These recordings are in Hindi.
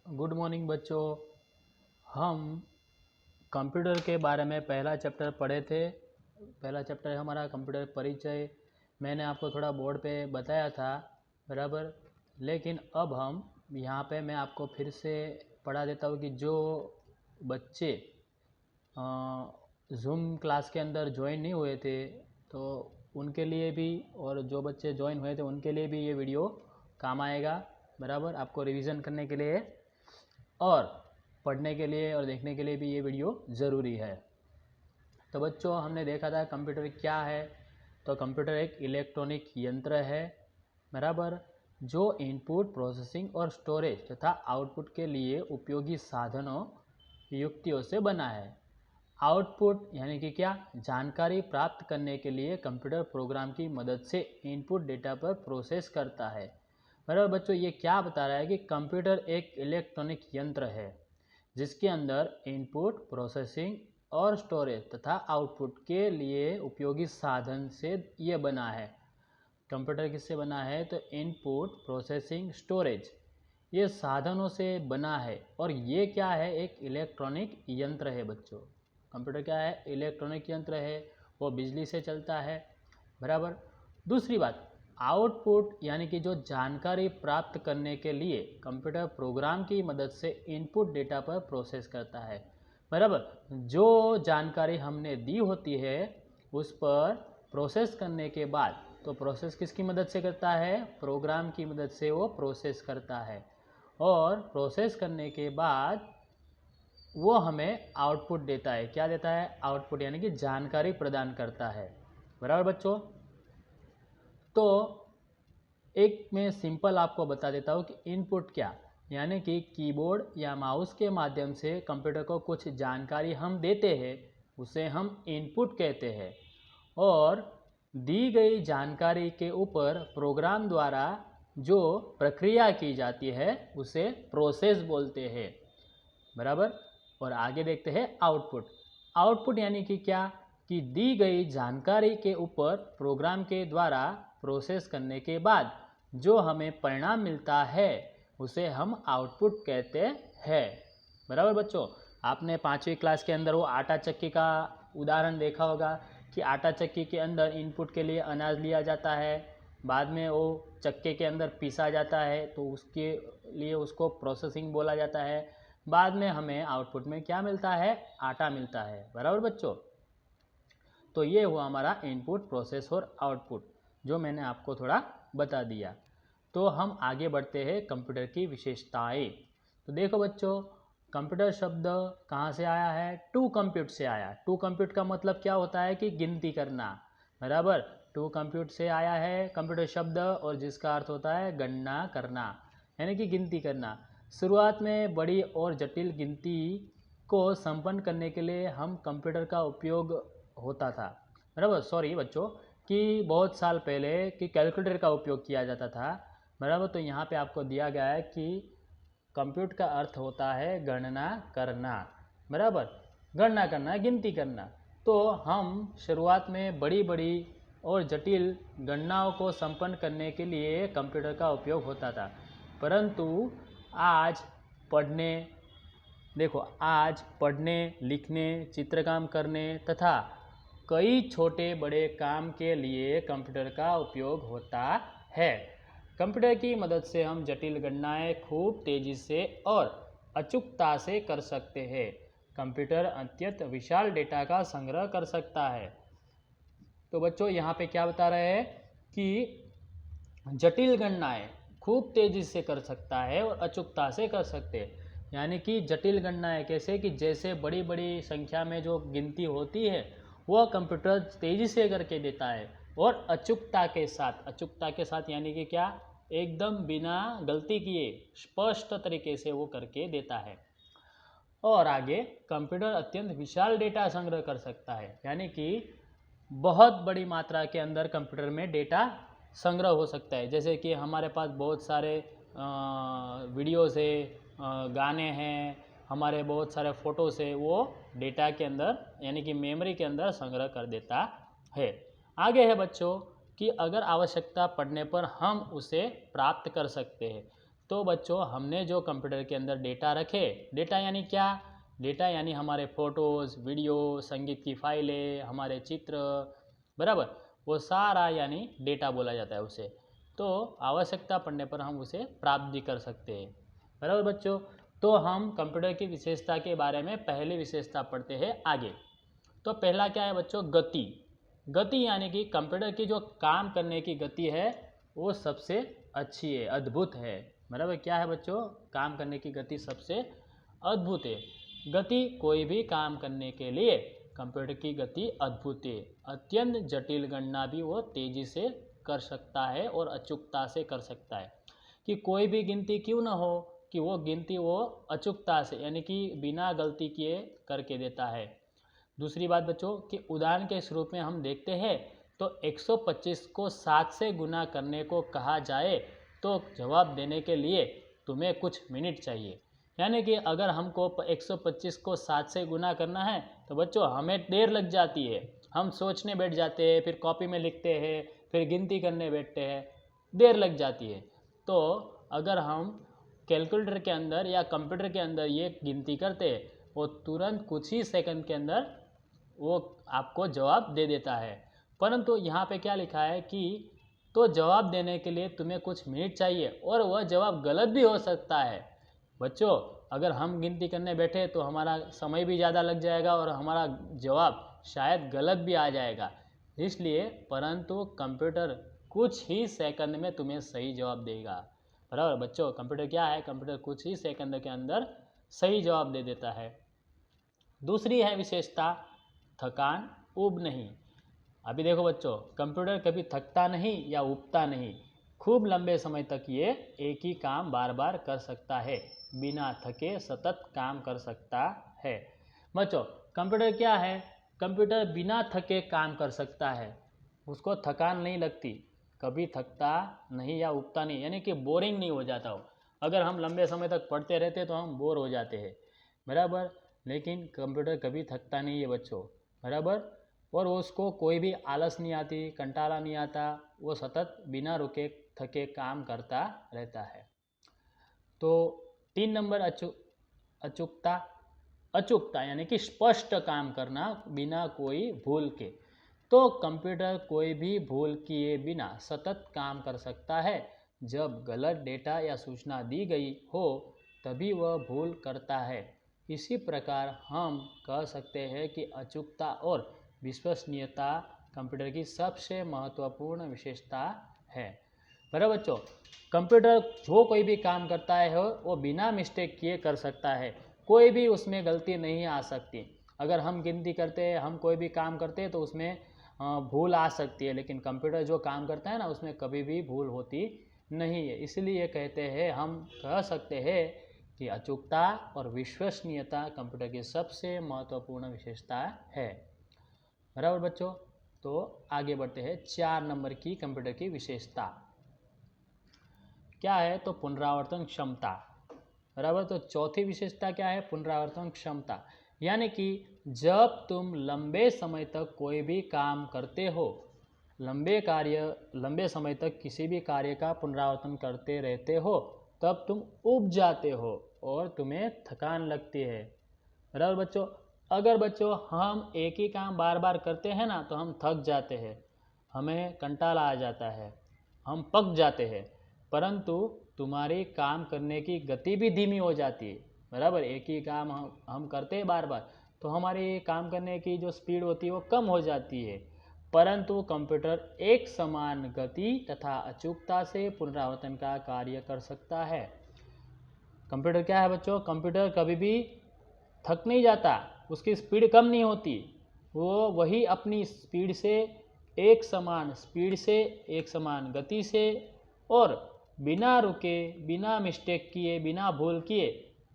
गुड मॉर्निंग बच्चों। हम कंप्यूटर के बारे में पहला चैप्टर पढ़े थे। पहला चैप्टर है हमारा कंप्यूटर परिचय। मैंने आपको थोड़ा बोर्ड पे बताया था, बराबर। लेकिन अब हम यहाँ पे मैं आपको फिर से पढ़ा देता हूँ कि जो बच्चे जूम क्लास के अंदर ज्वाइन नहीं हुए थे तो उनके लिए भी, और जो बच्चे ज्वाइन हुए थे उनके लिए भी ये वीडियो काम आएगा, बराबर। आपको रिवीजन करने के लिए और पढ़ने के लिए और देखने के लिए भी ये वीडियो ज़रूरी है। तो बच्चों, हमने देखा था कंप्यूटर क्या है। तो कंप्यूटर एक इलेक्ट्रॉनिक यंत्र है, बराबर, जो इनपुट, प्रोसेसिंग और स्टोरेज तथा आउटपुट के लिए उपयोगी साधनों, युक्तियों से बना है। आउटपुट यानी कि क्या, जानकारी प्राप्त करने के लिए कंप्यूटर प्रोग्राम की मदद से इनपुट डेटा पर प्रोसेस करता है। बराबर बच्चों, ये क्या बता रहा है कि कंप्यूटर एक इलेक्ट्रॉनिक यंत्र है जिसके अंदर इनपुट, प्रोसेसिंग और स्टोरेज तथा आउटपुट के लिए उपयोगी साधन से ये बना है। कंप्यूटर किससे बना है? तो इनपुट, प्रोसेसिंग, स्टोरेज, ये साधनों से बना है। और ये क्या है? एक इलेक्ट्रॉनिक यंत्र है बच्चों। कंप्यूटर क्या है? इलेक्ट्रॉनिक यंत्र है, वो बिजली से चलता है, बराबर। दूसरी बात, आउटपुट यानी कि जो जानकारी प्राप्त करने के लिए कंप्यूटर प्रोग्राम की मदद से इनपुट डेटा पर प्रोसेस करता है, बराबर। जो जानकारी हमने दी होती है उस पर प्रोसेस करने के बाद, तो प्रोसेस किसकी मदद से करता है? प्रोग्राम की मदद से वो प्रोसेस करता है। और प्रोसेस करने के बाद वो हमें आउटपुट देता है। क्या देता है? आउटपुट यानी कि जानकारी प्रदान करता है, बराबर बच्चों। तो एक मैं सिंपल आपको बता देता हूँ कि इनपुट क्या, यानी कि कीबोर्ड या माउस के माध्यम से कंप्यूटर को कुछ जानकारी हम देते हैं, उसे हम इनपुट कहते हैं। और दी गई जानकारी के ऊपर प्रोग्राम द्वारा जो प्रक्रिया की जाती है उसे प्रोसेस बोलते हैं, बराबर। और आगे देखते हैं आउटपुट। आउटपुट यानी कि क्या, कि दी गई जानकारी के ऊपर प्रोग्राम के द्वारा प्रोसेस करने के बाद जो हमें परिणाम मिलता है उसे हम आउटपुट कहते हैं, बराबर बच्चों। आपने 5वीं क्लास के अंदर वो आटा चक्की का उदाहरण देखा होगा कि आटा चक्की के अंदर इनपुट के लिए अनाज लिया जाता है, बाद में वो चक्के के अंदर पीसा जाता है, तो उसके लिए उसको प्रोसेसिंग बोला जाता है। बाद में हमें आउटपुट में क्या मिलता है? आटा मिलता है, बराबर बच्चों। तो ये हुआ हमारा इनपुट, प्रोसेस और आउटपुट, जो मैंने आपको थोड़ा बता दिया। तो हम आगे बढ़ते हैं कंप्यूटर की विशेषताएं। तो देखो बच्चों, कंप्यूटर शब्द कहाँ से आया है? टू कंप्यूट से आया। टू कंप्यूट का मतलब क्या होता है? कि गिनती करना, बराबर। टू कंप्यूट से आया है कंप्यूटर शब्द, और जिसका अर्थ होता है गणना करना, यानी कि गिनती करना। शुरुआत में बड़ी और जटिल गिनती को संपन्न करने के लिए हम कंप्यूटर का उपयोग होता था, बराबर। सॉरी बच्चों, कि बहुत साल पहले कि कैलकुलेटर का उपयोग किया जाता था, बराबर। तो यहाँ पे आपको दिया गया है कि कंप्यूट का अर्थ होता है गणना करना, बराबर। गणना करना, गिनती करना। तो हम शुरुआत में बड़ी बड़ी और जटिल गणनाओं को संपन्न करने के लिए कंप्यूटर का उपयोग होता था, परंतु आज पढ़ने, देखो, आज पढ़ने, लिखने, चित्रकाम करने तथा कई छोटे बड़े काम के लिए कंप्यूटर का उपयोग होता है। कंप्यूटर की मदद से हम जटिल गणनाएं खूब तेज़ी से और अचूकता से कर सकते हैं। कंप्यूटर अत्यंत विशाल डेटा का संग्रह कर सकता है। तो बच्चों, यहाँ पे क्या बता रहे हैं कि जटिल गणनाएं खूब तेज़ी से कर सकता है और अचूकता से कर सकते हैं। यानी कि जटिल गणनाएं कैसे? कि जैसे बड़ी बड़ी संख्या में जो गिनती होती है वह कंप्यूटर तेज़ी से करके देता है, और अचूकता के साथ। अचूकता के साथ यानी कि क्या? एकदम बिना गलती किए स्पष्ट तरीके से वो करके देता है। और आगे, कंप्यूटर अत्यंत विशाल डेटा संग्रह कर सकता है, यानी कि बहुत बड़ी मात्रा के अंदर कंप्यूटर में डेटा संग्रह हो सकता है। जैसे कि हमारे पास बहुत सारे वीडियोज़ है, गाने हैं, हमारे बहुत सारे फ़ोटोज़ है, वो डेटा के अंदर यानी कि मेमोरी के अंदर संग्रह कर देता है। आगे है बच्चों कि अगर आवश्यकता पड़ने पर हम उसे प्राप्त कर सकते हैं। तो बच्चों हमने जो कंप्यूटर के अंदर डेटा रखे, डेटा यानी क्या, डेटा यानी हमारे फ़ोटोज़, वीडियो, संगीत की फाइलें, हमारे चित्र, बराबर, वो सारा यानी डेटा बोला जाता है उसे। तो आवश्यकता पड़ने पर हम उसे प्राप्त भी कर सकते हैं, बराबर बच्चों। तो हम कंप्यूटर की विशेषता के बारे में पहली विशेषता पढ़ते हैं आगे। तो पहला क्या है बच्चों, गति। गति यानी कि कंप्यूटर की जो काम करने की गति है वो सबसे अच्छी है, अद्भुत है, बराबर। क्या है बच्चों, काम करने की गति सबसे अद्भुत है। गति, कोई भी काम करने के लिए कंप्यूटर की गति अद्भुत है। अत्यंत जटिल गणना भी वो तेज़ी से कर सकता है और अचूकता से कर सकता है। कि कोई भी गिनती क्यों ना हो, कि वो गिनती वो अचूकता से यानी कि बिना गलती किए करके देता है। दूसरी बात बच्चों कि उदाहरण के स्वरूप में हम देखते हैं तो 125 को 7 से गुना करने को कहा जाए तो जवाब देने के लिए तुम्हें कुछ मिनट चाहिए। यानी कि अगर हमको 125 को 7 से गुना करना है तो बच्चों हमें देर लग जाती है, हम सोचने बैठ जाते हैं, फिर कॉपी में लिखते हैं, फिर गिनती करने बैठते हैं, देर लग जाती है। तो अगर हम कैलकुलेटर के अंदर या कंप्यूटर के अंदर ये गिनती करते हैं, वो तुरंत कुछ ही सेकंड के अंदर वो आपको जवाब दे देता है। परंतु यहाँ पे क्या लिखा है कि तो जवाब देने के लिए तुम्हें कुछ मिनट चाहिए और वह जवाब गलत भी हो सकता है। बच्चों अगर हम गिनती करने बैठे तो हमारा समय भी ज़्यादा लग जाएगा और हमारा जवाब शायद गलत भी आ जाएगा। इसलिए परंतु कंप्यूटर कुछ ही सेकंड में तुम्हें सही जवाब देगा, बराबर बच्चों। कंप्यूटर क्या है, कंप्यूटर कुछ ही सेकंड के अंदर सही जवाब दे देता है। दूसरी है विशेषता, थकान ऊब नहीं। अभी देखो बच्चों, कंप्यूटर कभी थकता नहीं या ऊबता नहीं, खूब लंबे समय तक ये एक ही काम बार बार कर सकता है, बिना थके सतत काम कर सकता है। बच्चों कंप्यूटर क्या है, कंप्यूटर बिना थके काम कर सकता है, उसको थकान नहीं लगती, कभी थकता नहीं या ऊबता नहीं, यानी कि बोरिंग नहीं हो जाता हो। अगर हम लंबे समय तक पढ़ते रहते तो हम बोर हो जाते हैं, बराबर। लेकिन कंप्यूटर कभी थकता नहीं है बच्चों, बराबर। और उसको कोई भी आलस नहीं आती, कंटाला नहीं आता, वो सतत बिना रुके थके काम करता रहता है। तो 3 नंबर अचूकता। अचूकता यानी कि स्पष्ट काम करना बिना कोई भूल के। तो कंप्यूटर कोई भी भूल किए बिना सतत काम कर सकता है। जब गलत डेटा या सूचना दी गई हो तभी वह भूल करता है। इसी प्रकार हम कह सकते हैं कि अचूकता और विश्वसनीयता कंप्यूटर की सबसे महत्वपूर्ण विशेषता है, बराबर बच्चों। कंप्यूटर जो कोई भी काम करता है वो बिना मिस्टेक किए कर सकता है, कोई भी उसमें गलती नहीं आ सकती। अगर हम गिनती करते हैं, हम कोई भी काम करते हैं तो उसमें भूल आ सकती है, लेकिन कंप्यूटर जो काम करता है ना उसमें कभी भी भूल होती नहीं है। इसलिए कहते हैं, हम कह सकते हैं कि अचूकता और विश्वसनीयता कंप्यूटर की सबसे महत्वपूर्ण विशेषता है, बराबर बच्चों। तो आगे बढ़ते हैं 4 नंबर की कंप्यूटर की विशेषता क्या है, तो पुनरावर्तन क्षमता, बराबर। तो चौथी विशेषता क्या है, पुनरावर्तन क्षमता। यानी कि जब तुम लंबे समय तक कोई भी काम करते हो, लंबे समय तक किसी भी कार्य का पुनरावर्तन करते रहते हो, तब तुम ऊब जाते हो और तुम्हें थकान लगती है, बराबर बच्चों। अगर बच्चों हम एक ही काम बार बार करते हैं ना तो हम थक जाते हैं, हमें कंटाला आ जाता है, हम पक जाते हैं। परंतु तुम्हारी काम करने की गति भी धीमी हो जाती है, बराबर। एक ही काम हम करते हैं बार बार तो हमारी काम करने की जो स्पीड होती है वो कम हो जाती है। परंतु कंप्यूटर एक समान गति तथा अचूकता से पुनरावर्तन का कार्य कर सकता है। कंप्यूटर क्या है बच्चों, कंप्यूटर कभी भी थक नहीं जाता, उसकी स्पीड कम नहीं होती, वो वही अपनी स्पीड से एक समान गति से और बिना रुके, बिना मिस्टेक किए, बिना भूल किए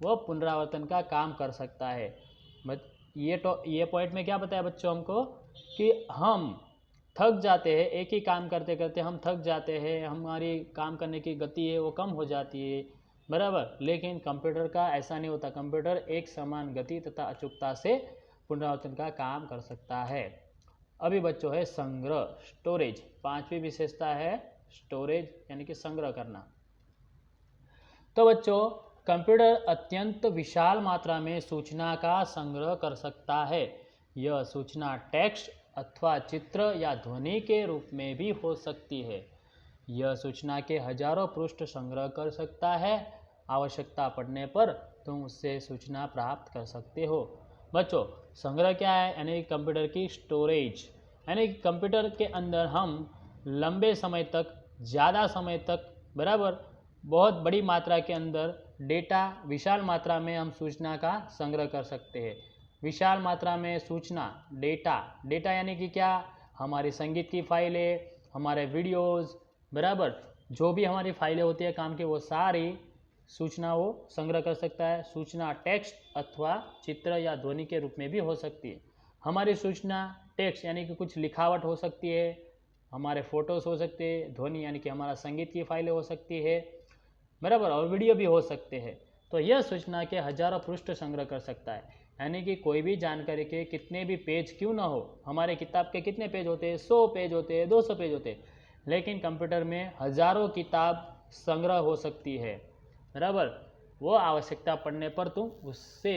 वो पुनरावर्तन का काम कर सकता है। ये पॉइंट में क्या बताया बच्चों हमको कि हम थक जाते हैं, एक ही काम करते करते हम थक जाते हैं, हमारी काम करने की गति है वो कम हो जाती है, बराबर। लेकिन कंप्यूटर का ऐसा नहीं होता, कंप्यूटर एक समान गति तथा अचूकता से पुनरावर्तन का काम कर सकता है। अभी बच्चों है संग्रह, स्टोरेज। 5वीं विशेषता है स्टोरेज यानी कि संग्रह करना। तो बच्चों, कंप्यूटर अत्यंत विशाल मात्रा में सूचना का संग्रह कर सकता है। यह सूचना टेक्स्ट अथवा चित्र या ध्वनि के रूप में भी हो सकती है। यह सूचना के हजारों पृष्ठ संग्रह कर सकता है। आवश्यकता पड़ने पर तुम उससे सूचना प्राप्त कर सकते हो। बच्चों, संग्रह क्या है? यानी कंप्यूटर की स्टोरेज, यानी कंप्यूटर के अंदर हम लंबे समय तक, ज़्यादा समय तक, बराबर, बहुत बड़ी मात्रा के अंदर डेटा, विशाल मात्रा में हम सूचना का संग्रह कर सकते हैं। विशाल मात्रा में सूचना, डेटा यानी कि क्या? हमारी संगीत की फाइलें, हमारे वीडियोस, बराबर, जो भी हमारी फाइलें होती है काम की, वो सारी सूचना वो संग्रह कर सकता है। सूचना टेक्स्ट अथवा चित्र या ध्वनि के रूप में भी हो सकती है। हमारी सूचना टेक्स्ट यानी कि कुछ लिखावट हो सकती है, हमारे फोटोज हो सकते हैं, ध्वनि यानी कि हमारा संगीत की फाइलें हो सकती है, बराबर, और वीडियो भी हो सकते हैं। तो यह सूचना के हजारों पृष्ठ संग्रह कर सकता है। यानी कि कोई भी जानकारी के कितने भी पेज क्यों ना हो, हमारे किताब के कितने पेज होते हैं? 100 पेज होते हैं, 200 पेज होते हैं, लेकिन कंप्यूटर में हजारों किताब संग्रह हो सकती है, बराबर। वो आवश्यकता पड़ने पर तुम उससे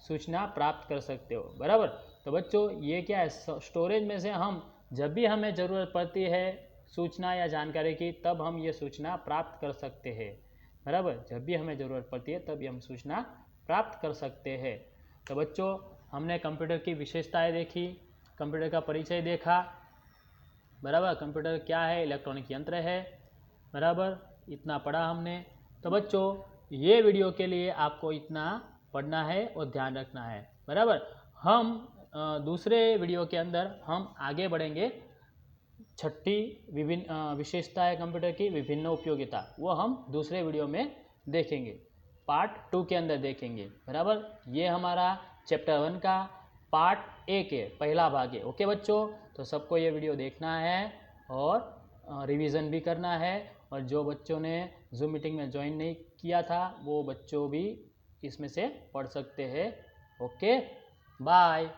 सूचना प्राप्त कर सकते हो, बराबर। तो बच्चों, ये क्या है? स्टोरेज में से हम जब भी हमें ज़रूरत पड़ती है सूचना या जानकारी की, तब हम ये सूचना प्राप्त कर सकते हैं, बराबर। जब भी हमें ज़रूरत पड़ती है तभी हम सूचना प्राप्त कर सकते हैं। तो बच्चों, हमने कंप्यूटर की विशेषताएं देखी, कंप्यूटर का परिचय देखा, बराबर। कंप्यूटर क्या है? इलेक्ट्रॉनिक यंत्र है, बराबर। इतना पढ़ा हमने। तो बच्चों, ये वीडियो के लिए आपको इतना पढ़ना है और ध्यान रखना है, बराबर। हम दूसरे वीडियो के अंदर हम आगे बढ़ेंगे। छठी विभिन्न विशेषता है कंप्यूटर की, विभिन्न उपयोगिता, वो हम दूसरे वीडियो में देखेंगे, पार्ट 2 के अंदर देखेंगे, बराबर। ये हमारा चैप्टर 1 का पार्ट 1 है, पहला भाग है। ओके बच्चों, तो सबको ये वीडियो देखना है और रिवीजन भी करना है। और जो बच्चों ने जूम मीटिंग में ज्वाइन नहीं किया था, वो बच्चों भी इसमें से पढ़ सकते हैं। Okay, bye.